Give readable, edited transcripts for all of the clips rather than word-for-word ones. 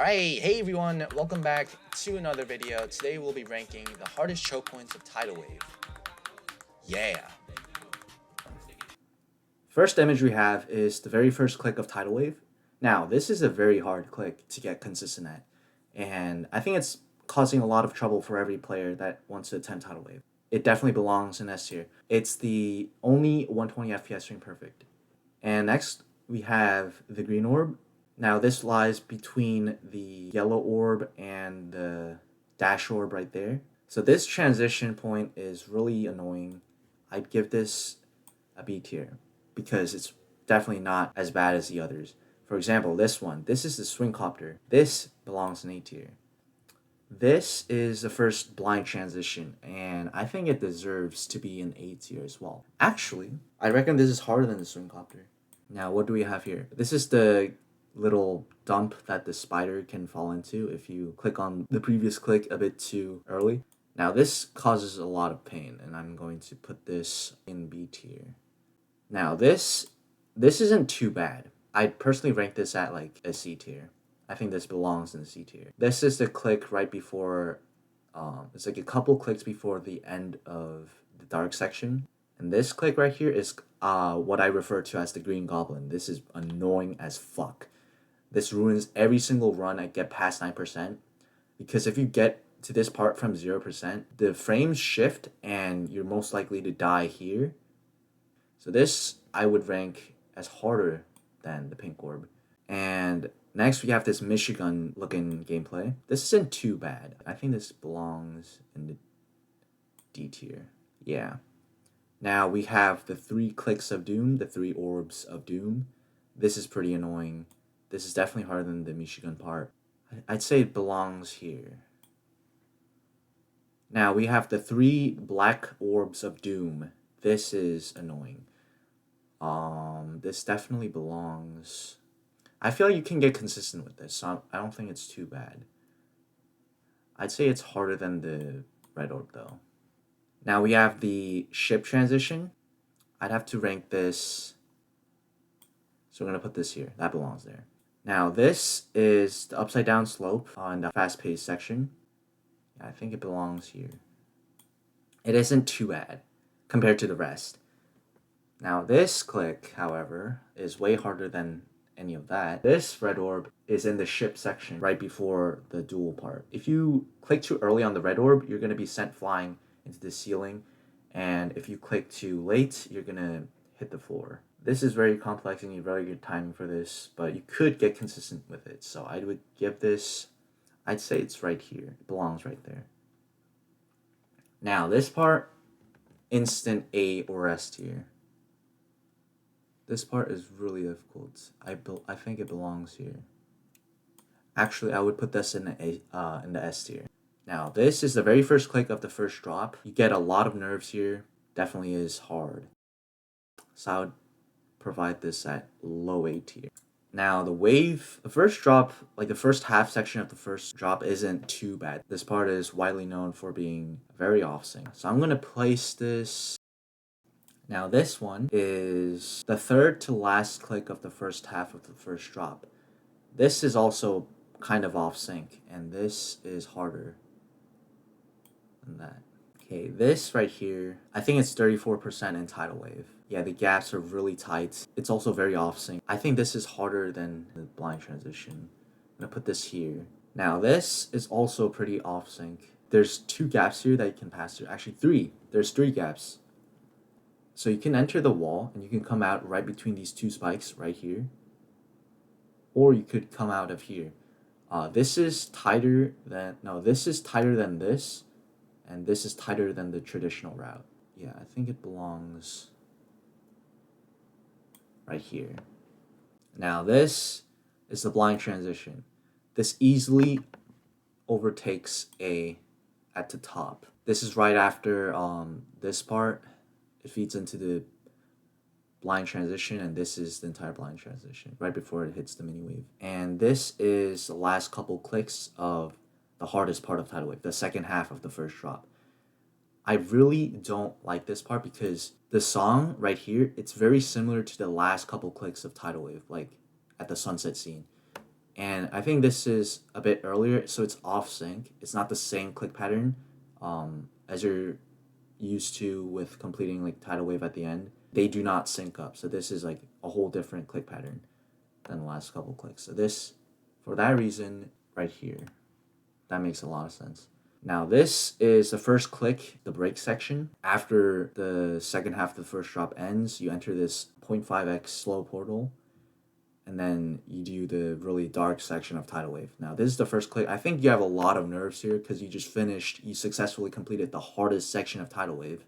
Alright, hey everyone, welcome back to another video. Today we'll be ranking the hardest choke points of Tidal Wave. Yeah. First image we have is the very first click of Tidal Wave. Now, this is a very hard click to get consistent at, and I think it's causing a lot of trouble for every player that wants to attempt Tidal Wave. It definitely belongs in S tier. It's the only 120 FPS stream perfect. And next, we have the green orb. Now, this lies between the yellow orb and the dash orb right there. So this transition point is really annoying. I'd give this a B tier because it's definitely not as bad as the others. For example, this one. This is the swing copter. This belongs in A tier. This is the first blind transition, and I think it deserves to be in A tier as well. Actually, I reckon this is harder than the swing copter. Now, what do we have here? This is the little dump that the spider can fall into if you click on the previous click a bit too early. Now, this causes a lot of pain, and I'm going to put this in B tier. Now, this isn't too bad. I'd personally rank this at like a C tier. I think this belongs in the C tier. This is the click right before, it's like a couple clicks before the end of the dark section. And this click right here is what I refer to as the green goblin. This is annoying as fuck. This ruins every single run I get past 9%. Because if you get to this part from 0%, the frames shift and you're most likely to die here. So this I would rank as harder than the pink orb. And next we have this Michigan looking gameplay. This isn't too bad. I think this belongs in the D tier. Yeah. Now we have the 3 clicks of doom, the 3 orbs of doom. This is pretty annoying. This is definitely harder than the Michigan part. I'd say it belongs here. Now we have the 3 black orbs of doom. This is annoying. This definitely belongs. I feel like you can get consistent with this, so I don't think it's too bad. I'd say it's harder than the red orb though. Now we have the ship transition. I'd have to rank this. So we're gonna put this here. That belongs there. Now this is the upside down slope on the fast paced section. I think it belongs here. It isn't too bad compared to the rest. Now this click, however, is way harder than any of that. This red orb is in the ship section right before the duel part. If you click too early on the red orb, you're going to be sent flying into the ceiling, and if you click too late, you're going to hit the floor. This is very complex and you need very good timing for this, but you could get consistent with it. So I would give this, I'd say it's right here. It belongs right there. Now this part, instant A or S tier. This part is really difficult. I think it belongs here. Actually, I would put this in the S tier. Now, this is the very first click of the first drop. You get a lot of nerves here. Definitely is hard. So I would provide this at low A tier. Now, the first drop, like the first half section of the first drop isn't too bad. This part is widely known for being very off-sync. So I'm going to place this. Now this one is the third to last click of the first half of the first drop. This is also kind of off sync, and this is harder than that. Okay, this right here, I think it's 34% in Tidal Wave. Yeah, the gaps are really tight. It's also very off sync. I think this is harder than the blind transition. I'm gonna put this here. Now this is also pretty off sync. There's 2 gaps here that you can pass through. Actually 3. There's 3 gaps. So you can enter the wall and you can come out right between these 2 spikes right here. Or you could come out of here. This is tighter than this, and this is tighter than the traditional route. Yeah, I think it belongs right here. Now this is the blind transition. This easily overtakes A at the top. This is right after this part. It feeds into the blind transition, and this is the entire blind transition right before it hits the mini wave. And this is the last couple clicks of the hardest part of Tidal Wave, the second half of the first drop. I really don't like this part because the song right here, it's very similar to the last couple clicks of Tidal Wave, like at the sunset scene. And I think this is a bit earlier, so it's off sync. It's not the same click pattern as you're used to with completing like tidal wave at the end. They do not sync up, so this is like a whole different click pattern than the last couple clicks. So this, for that reason, right here, that makes a lot of sense. Now this is the first click, the break section. After the second half of the first drop ends, you enter this 0.5x slow portal, and then you do the really dark section of tidal wave. Now this is the first click. I think you have a lot of nerves here because you successfully completed the hardest section of tidal wave,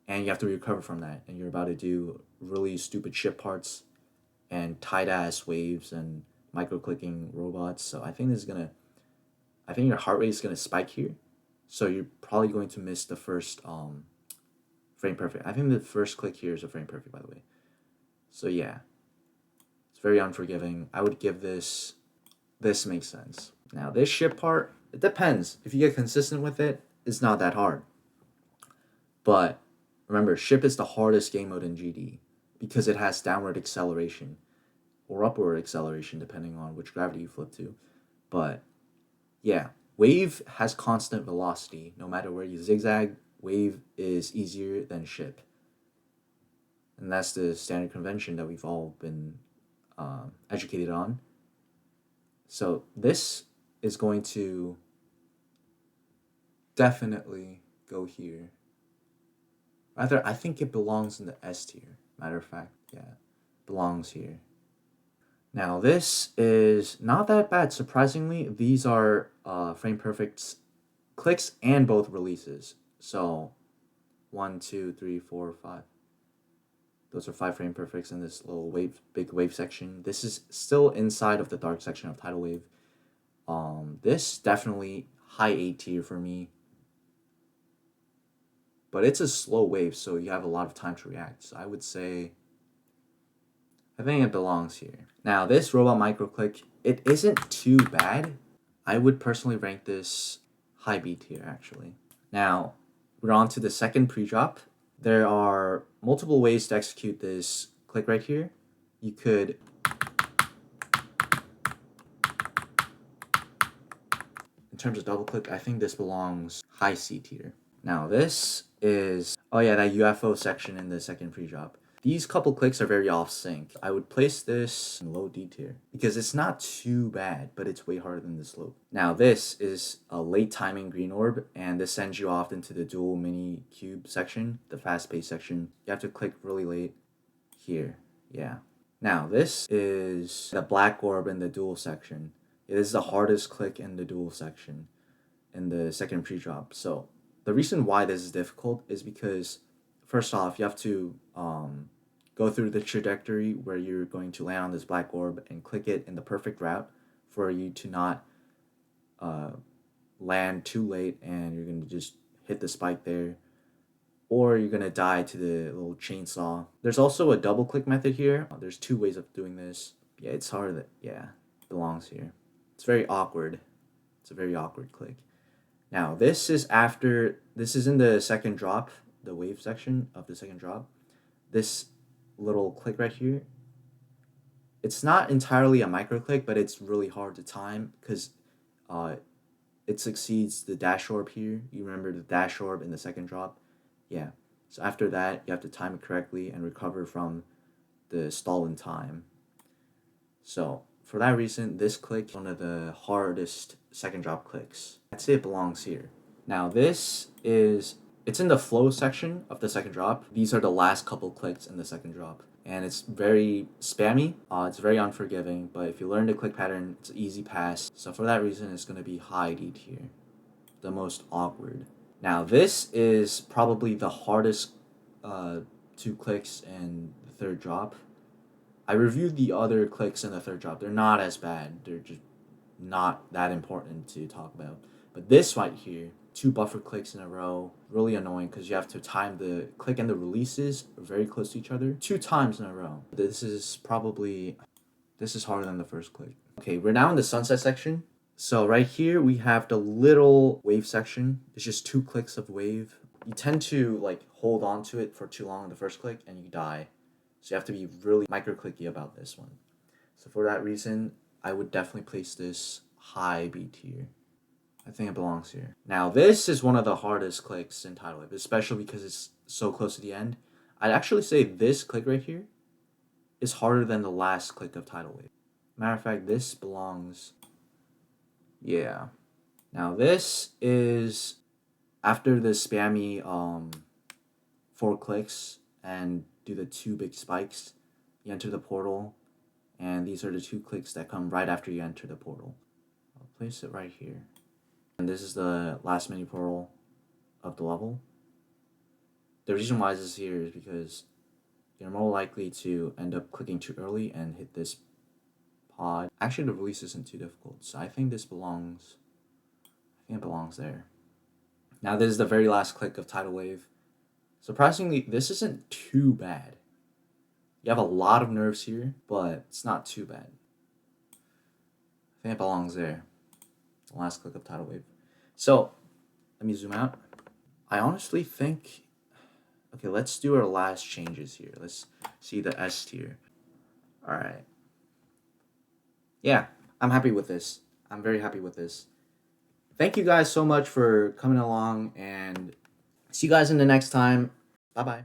and you have to recover from that, and you're about to do really stupid ship parts and tight ass waves and micro clicking robots. So I think your heart rate is gonna spike here. So you're probably going to miss the first frame perfect. I think the first click here is a frame perfect, by the way. So yeah, it's very unforgiving. I would give this makes sense. Now this ship part, it depends. If you get consistent with it, it's not that hard. But remember, ship is the hardest game mode in GD because it has downward acceleration or upward acceleration depending on which gravity you flip to. But yeah, wave has constant velocity. No matter where you zigzag, wave is easier than ship. And that's the standard convention that we've all been educated on. So this is going to definitely go here. Rather, I think it belongs in the S tier. Matter of fact, yeah, belongs here. Now this is not that bad. Surprisingly, these are frame perfect clicks and both releases. So 1, 2, 3, 4, 5. Those are 5 frame perfects in this little big wave section. This is still inside of the dark section of tidal wave. This definitely high A tier for me. But it's a slow wave, so you have a lot of time to react. So I would say I think it belongs here. Now this robot microclick, it isn't too bad. I would personally rank this high B tier actually. Now we're on to the second pre-drop. There are multiple ways to execute this click right here. You could in terms of double click, I think this belongs high C tier. Now this is, oh yeah, that UFO section in the second pre-drop. These couple clicks are very off sync. I would place this in low D tier because it's not too bad, but it's way harder than the slope. Now this is a late timing green orb, and this sends you off into the dual mini cube section, the fast pace section. You have to click really late here, yeah. Now this is the black orb in the dual section. It is the hardest click in the dual section in the second pre-drop. So the reason why this is difficult is because first off, you have to go through the trajectory where you're going to land on this black orb and click it in the perfect route for you to not land too late and you're going to just hit the spike there, or you're going to die to the little chainsaw. There's also a double click method here. There's 2 ways of doing this. Yeah, it's hard. Yeah, belongs here. It's very awkward. It's a very awkward click. Now, this is in the second drop, the wave section of the second drop. This little click right here, it's not entirely a micro click, but it's really hard to time because it succeeds the dash orb here. You remember the dash orb in the second drop? Yeah. So after that, you have to time it correctly and recover from the stall in time. So for that reason, this click is one of the hardest second drop clicks. I'd say it belongs here. Now it's in the flow section of the second drop. These are the last couple clicks in the second drop. And it's very spammy. It's very unforgiving, but if you learn the click pattern, it's an easy pass. So for that reason, it's going to be high D tier. The most awkward. Now this is probably the hardest 2 clicks in the third drop. I reviewed the other clicks in the third drop. They're not as bad. They're just not that important to talk about. But this right here, 2 buffer clicks in a row, really annoying because you have to time the click and the releases very close to each other 2 times in a row. This is harder than the first click. Okay, we're now in the sunset section. So right here we have the little wave section. It's just 2 clicks of wave. You tend to like hold on to it for too long in the first click and you die. So you have to be really micro clicky about this one. So for that reason, I would definitely place this high B tier. I think it belongs here. Now, this is one of the hardest clicks in Tidal Wave, especially because it's so close to the end. I'd actually say this click right here is harder than the last click of Tidal Wave. Matter of fact, this belongs... Yeah. Now, this is after the spammy 4 clicks and do the 2 big spikes, you enter the portal, and these are the 2 clicks that come right after you enter the portal. I'll place it right here. And this is the last mini portal of the level. The reason why this is here is because you're more likely to end up clicking too early and hit this pod. Actually, the release isn't too difficult, so I think this belongs... I think it belongs there. Now, this is the very last click of Tidal Wave. Surprisingly, this isn't too bad. You have a lot of nerves here, but it's not too bad. I think it belongs there. The last click of Tidal Wave. So, let me zoom out. I honestly think... Okay, let's do our last changes here. Let's see the S tier. Alright. Yeah, I'm happy with this. I'm very happy with this. Thank you guys so much for coming along, and see you guys in the next time. Bye-bye.